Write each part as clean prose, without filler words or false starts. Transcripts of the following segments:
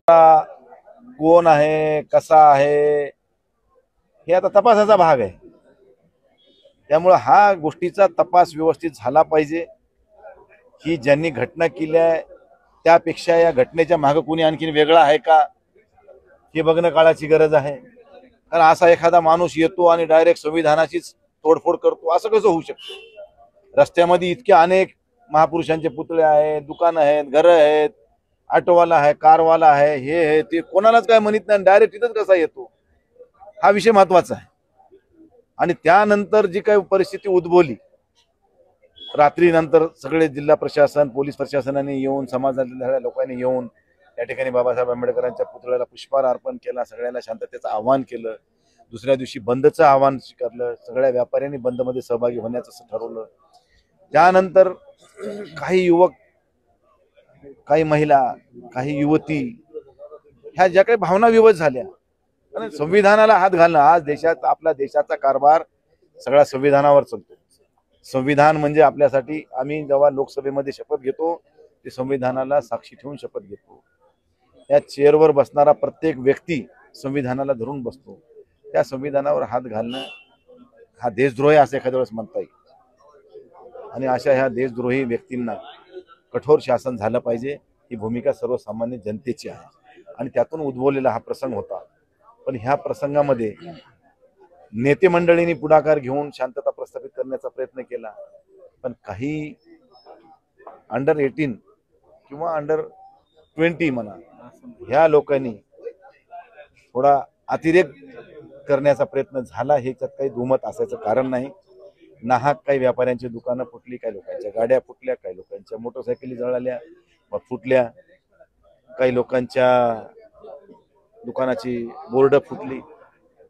कोण आहे, कसा आहे, हे आता तपासाचा भाग आहे. त्यामुळे हा गोष्टीचा तपास व्यवस्थित झाला पाहिजे की ज्यांनी घटना केली आहे त्यापेक्षा या घटनेच्या मागे कोणी आणखीन वेगळा आहे का हे बघणं काळाची गरज आहे. कारण असा एखादा माणूस येतो आणि डायरेक्ट संविधानाचीच तोडफोड करतो, असं कसं होऊ शकतं? रस्त्यामध्ये इतके अनेक महापुरुषांचे पुतळे आहेत, दुकानं आहेत, घरं आहेत, ऑटोवाला आहे, कारवाला आहे, हे ते कोणालाच काय म्हणत नाही, डायरेक्ट तिथंच कसा येतो, हा विषय महत्वाचा आहे. आणि त्यानंतर जी काही परिस्थिती उद्भवली रात्री नंतर सगळे जिल्हा प्रशासन, पोलीस प्रशासनाने येऊन, समाजातल्या लोकांनी येऊन त्या ठिकाणी बाबासाहेब आंबेडकरांच्या पुतळ्याला पुष्पहार अर्पण केला, सगळ्यांना शांततेचं आवाहन केलं. दुसऱ्या दिवशी बंदचं आवाहन स्वीकारलं, सगळ्या व्यापाऱ्यांनी बंदमध्ये सहभागी होण्याचं ठरवलं. त्यानंतर काही युवक, काही महिला, काही युवती ह्या ज्या काही भावना विवश झाल्या आणि संविधानाला हात घालणं, आज देशात आपल्या देशाचा कारभार सगळा संविधानावर चालतो. संविधान म्हणजे आपल्यासाठी, आम्ही जेव्हा लोकसभेमध्ये शपथ घेतो ते संविधानाला साक्षी ठेवून शपथ घेतो. त्या चेअरवर बसणारा प्रत्येक व्यक्ती संविधानाला धरून बसतो. त्या संविधानावर हात घालणं हा देशद्रोही असं एखाद्या वेळेस म्हणता येईल. आणि अशा ह्या देशद्रोही व्यक्तींना कठोर शासन झालं पाहिजे, ही भूमिका सर्वसामान्य जनतेची आहे. आणि त्यातून उद्भवलेला हा प्रसंग होता. पण ह्या प्रसंगामध्ये नेते मंडळींनी पुढाकार घेऊन शांतता प्रस्थापित करण्याचा प्रयत्न केला, पण काही अंडर 18 किंवा अंडर 20 म्हणा, ह्या लोकांनी थोडा अतिरेक करण्याचा प्रयत्न झाला. ह्याच्यात काही दुमत असायचं कारण नाही. नाहक काही व्यापाऱ्यांची दुकानं फुटली, काही लोकांच्या गाड्या फुटल्या, काही लोकांच्या मोटरसायकली जळाल्या व फुटल्या, काही लोकांच्या दुकानाची बोर्ड फुटली.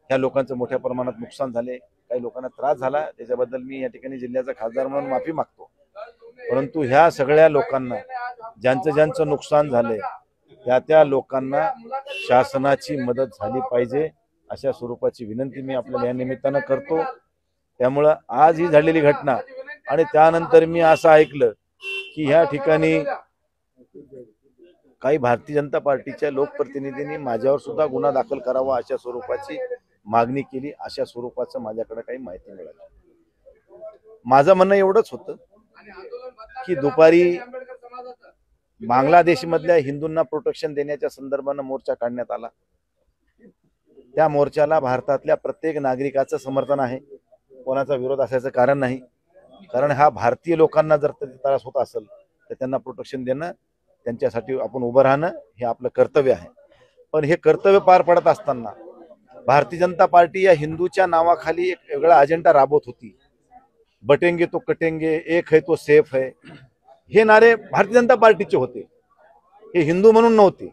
ह्या लोकांचं मोठ्या प्रमाणात नुकसान झाले, काही लोकांना त्रास झाला. त्याच्याबद्दल मी या ठिकाणी जिल्ह्याचा खासदार म्हणून माफी मागतो. परंतु ह्या सगळ्या लोकांना, ज्यांचं नुकसान झालंय, त्या लोकांना शासनाची मदत झाली पाहिजे, अशा स्वरूपाची विनंती मी आपल्याला या निमित्तानं करतो. त्यामुळं आज ही झालेली घटना आणि त्यानंतर मी असं ऐकलं की ह्या ठिकाणी काही भारतीय जनता पार्टीच्या लोकप्रतिनिधींनी माझ्यावर सुद्धा गुन्हा दाखल करावा अशा स्वरूपाची मागणी केली. अशा स्वरूपाचं माझ्याकडे काही माहिती मिळाली. माझं म्हणणं एवढंच होतं की दुपारी बांगलादेशमधल्या हिंदूंना प्रोटेक्शन देण्याच्या संदर्भानं मोर्चा काढण्यात आला. त्या मोर्चाला भारतातल्या प्रत्येक नागरिकाचं समर्थन आहे, कोणाचा विरोध असायचं कारण नाही. कारण हा भारतीय लोकांना जर त्रास होत असेल तर त्यांना प्रोटेक्शन देणं, त्यांच्यासाठी आपण उभं राहणं हे आपलं कर्तव्य आहे. पण हे कर्तव्य पार पडत असताना भारतीय जनता पार्टी या हिंदूच्या नावाखाली एक वेगळा अजेंडा राबवत होती. बटेंगे तो कटेंगे, एक है तो सेफ है, हे नारे भारतीय जनता पार्टीचे होते, हे हिंदू म्हणून नव्हते.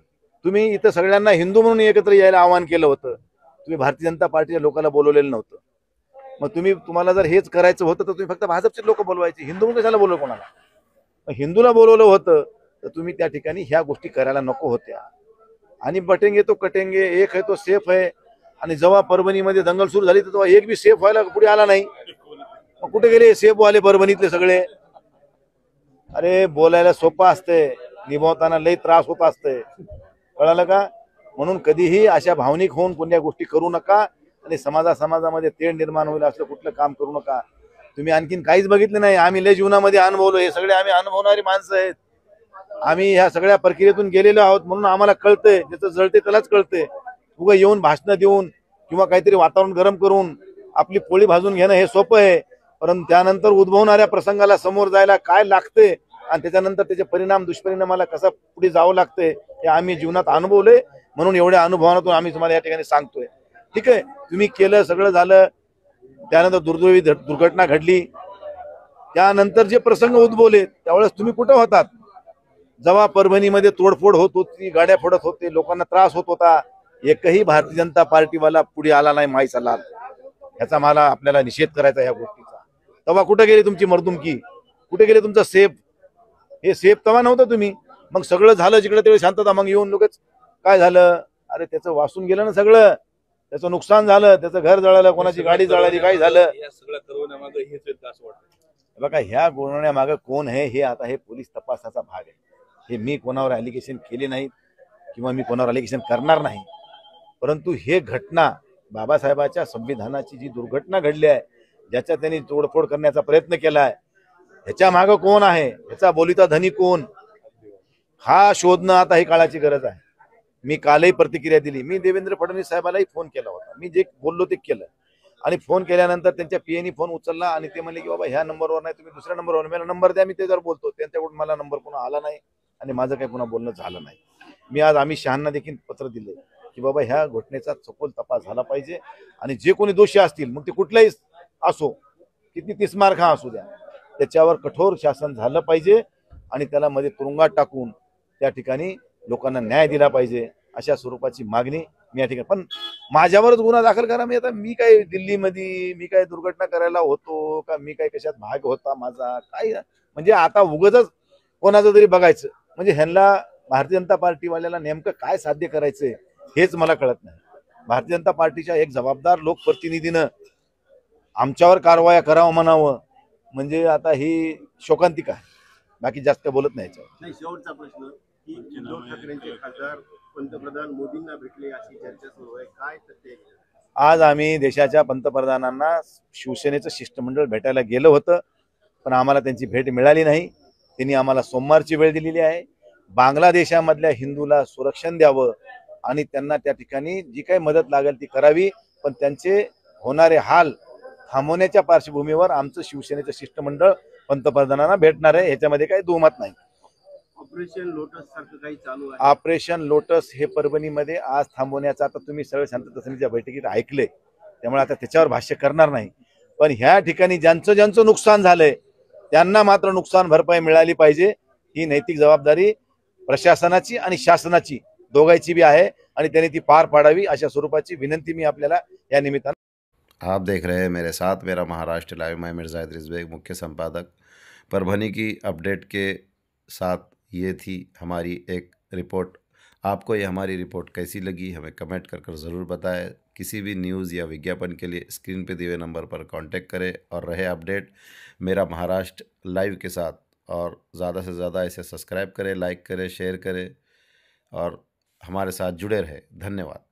तुम्ही इथं सगळ्यांना हिंदू म्हणून एकत्र यायला आवाहन केलं होतं, तुम्ही भारतीय जनता पार्टीच्या लोकांना बोलवलेलं नव्हतं. मग तुम्हाला जर हेच करायचं होतं तर तुम्ही फक्त भाजपचे लोक बोलवायचे, हिंदू म्हणून कशाला बोलवलं कोणाला? हिंदूला बोलवलं होतं तर तुम्ही त्या ठिकाणी ह्या गोष्टी करायला नको होत्या. आणि बटेंगे तो कटेंगे, एक है तो सेफ है, आणि जेव्हा परभणीमध्ये दंगल सुरू झाली तर तेव्हा एक बी सेफ व्हायला पुढे आला नाही. मग कुठे गेले सेफ वाले परभणीतले सगळे? अरे बोलायला सोपं असते, निभावताना लई त्रास होत असते, कळालं का? म्हणून कधीही अशा भावनिक होऊन कोणत्या गोष्टी करू नका आणि समाजामध्ये तेढ निर्माण होईल असं कुठलं काम करू नका. तुम्ही आणखीन काहीच बघितलं नाही, आम्ही लय जीवनामध्ये अनुभवलो, हे सगळे आम्ही अनुभवणारी माणसं आहेत. आम्ही ह्या सगळ्या प्रक्रियेतून गेलेलो आहोत, म्हणून आम्हाला कळतंय, ज्याचं जळते त्यालाच कळतंय. उगा येऊन भाषणं देऊन किंवा काहीतरी वातावरण गरम करून आपली पोळी भाजून घेणं हे सोपं आहे, परंतु त्यानंतर उद्भवणाऱ्या प्रसंगाला समोर जायला काय लागते आणि त्याच्यानंतर त्याचे परिणाम, दुष्परिणामाला कसा पुढे जावं लागते हे आम्ही जीवनात अनुभवले. म्हणून एवढ्या अनुभवातून आम्ही तुम्हाला या ठिकाणी सांगतोय. ठीक आहे, तुम्ही केलं, सगळं झालं, त्यानंतर दुर्दैवी दुर्घटना घडली, त्यानंतर जे प्रसंग उद्भवले त्यावेळेस तुम्ही कुठं होतात? जेव्हा परभणीमध्ये तोडफोड होत होती, गाड्या फोडत होते, लोकांना त्रास होत होता, एकही भारतीय जनता पार्टीवाला पुढे आला नाही. माईचा लाल, ह्याचा मला आपल्याला निषेध करायचा ह्या गोष्टीचा. तेव्हा कुठे गेली तुमची मर्दुमकी? कुठे गेले तुमचं सेफ? हे सेफ तेव्हा नव्हतं तुम्ही. मग सगळं झालं जिकडे तिकडे शांतता, मग येऊन लोकच काय झालं? अरे त्याचं वासून गेलं ना सगळं, त्याचं नुकसान झालं, त्याचं घर जळालं, कोणाची गाडी जळाली, काय झालं? बघा, ह्या गुन्ह्यामागे कोण आहे हे आता हे पोलीस तपासाचा भाग आहे. हे मी कोणावर ॲलिगेशन केले नाहीत. किंवा मी कोणावर अलिगेशन करणार नाही, परंतु हे घटना बाबासाहेबाच्या संविधानाची जी दुर्घटना घडली आहे, ज्याच्या त्यांनी तोडफोड करण्याचा प्रयत्न केला आहे, ह्याच्या मागं कोण आहे, ह्याचा बोलीचा धनी कोण, हा शोधणं आता ही काळाची गरज आहे. मी कालही प्रतिक्रिया दिली. मी देवेंद्र फडणवीस साहेबांनाही फोन केला होता. मी जे बोललो ते केलं आणि फोन केल्यानंतर त्यांच्या पीएनी फोन उचलला आणि ते म्हणले की बाबा ह्या नंबरवर नाही, तुम्ही दुसऱ्या नंबरवर, मला नंबर द्या, मी त्याच्यावर बोलतो. त्यांच्याकडून मला नंबर पुन्हा आला नाही आणि माझं काही पुन्हा बोलणं झालं नाही. मी आज अमित शहांना देखील पत्र दिले की बाबा ह्या घटनेचा सखोल तपास झाला पाहिजे आणि जे कोणी दोषी असतील, मग ते कुठलाही असो, किती 30 मार्क हा असू द्या, त्याच्यावर कठोर शासन झालं पाहिजे आणि त्याला मध्ये तुरुंगात टाकून त्या ठिकाणी लोकांना न्याय दिला पाहिजे, अशा स्वरूपाची मागणी मी या ठिकाणी. पण माझ्यावरच गुन्हा दाखल करा, मी आता मी काय दिल्लीमध्ये मी काय दुर्घटना करायला होतो का, मी काय कशात भाग होता माझा काय, म्हणजे आता उगाचच कोणाचं तरी बघायचं, म्हणजे ह्यांना भारतीय जनता पार्टीवाल्याला नेमकं काय साध्य करायचंय हेच मला कळत नाही. भारतीय जनता पार्टीच्या एक जबाबदार लोकप्रतिनिधीनं आमच्यावर कारवाया करावं म्हणावं, म्हणजे आता ही शोकांतिका आहे. बाकी जास्त बोलत नाही याच्यावर. नाही, शेवटचा प्रश्न की उद्धव ठाकरेंचे खासदार पंतप्रधान मोदींना भेटले अशी चर्चा सुरू आहे, काय तथ्य? आज आम्ही देशाच्या पंतप्रधानांना शिवसेनेचं शिष्टमंडळ भेटायला गेलं होतं, पण आम्हाला त्यांची भेट मिळाली नाही. त्यांनी आम्हाला सोमवारची वेळ दिलेली आहे. बांगलादेशामधल्या हिंदूला संरक्षण द्यावं आणि त्यांना त्या ठिकाणी जी काही मदत लागेल ती करावी, पण त्यांचे होणारे हाल थांबवण्याच्या पार्श्वभूमीवर आमचं शिवसेनेचं शिष्टमंडळ पंतप्रधानांना भेटणार आहे, ह्याच्यामध्ये काही दुमत नाही. ऑपरेशन लोटस सारखं काही चालू आहे? ऑपरेशन लोटस हे परभणीमध्ये आज थांबवण्याचं, आता तुम्ही सगळे शांतता समितीच्या बैठकीत ऐकले, त्यामुळे आता त्याच्यावर भाष्य करणार नाही. पण ह्या ठिकाणी ज्यांचं ज्यांचं नुकसान झालंय त्यांना मात्र नुकसान भरपाई मिळाली पाहिजे. ही नैतिक जबाबदारी प्रशासनाची आणि शासनाची दोघांची बी आहे आणि त्यांनी ती पार पाडावी, अशा स्वरूपाची विनंती मी आपल्याला या निमित्तानं. आप देख रहे हैं मेरे साथ मेरा महाराष्ट्र लाइव, मैं मिर्ज़ा इदरीस बेग, मुख्य संपादक। परभनी की अपडेट के साथ ये थी हमारी एक रिपोर्ट। आपको ये हमारी रिपोर्ट कैसी लगी हमें कमेंट कर ज़रूर बताएं। किसी भी न्यूज़ या विज्ञापन के लिए स्क्रीन पे दिए हुए नंबर पर कांटेक्ट करें और रहे अपडेट मेरा महाराष्ट्र लाइव के साथ। और ज़्यादा से ज़्यादा इसे सब्सक्राइब करें, लाइक करें, शेयर करें और हमारे साथ जुड़े रहें। धन्यवाद।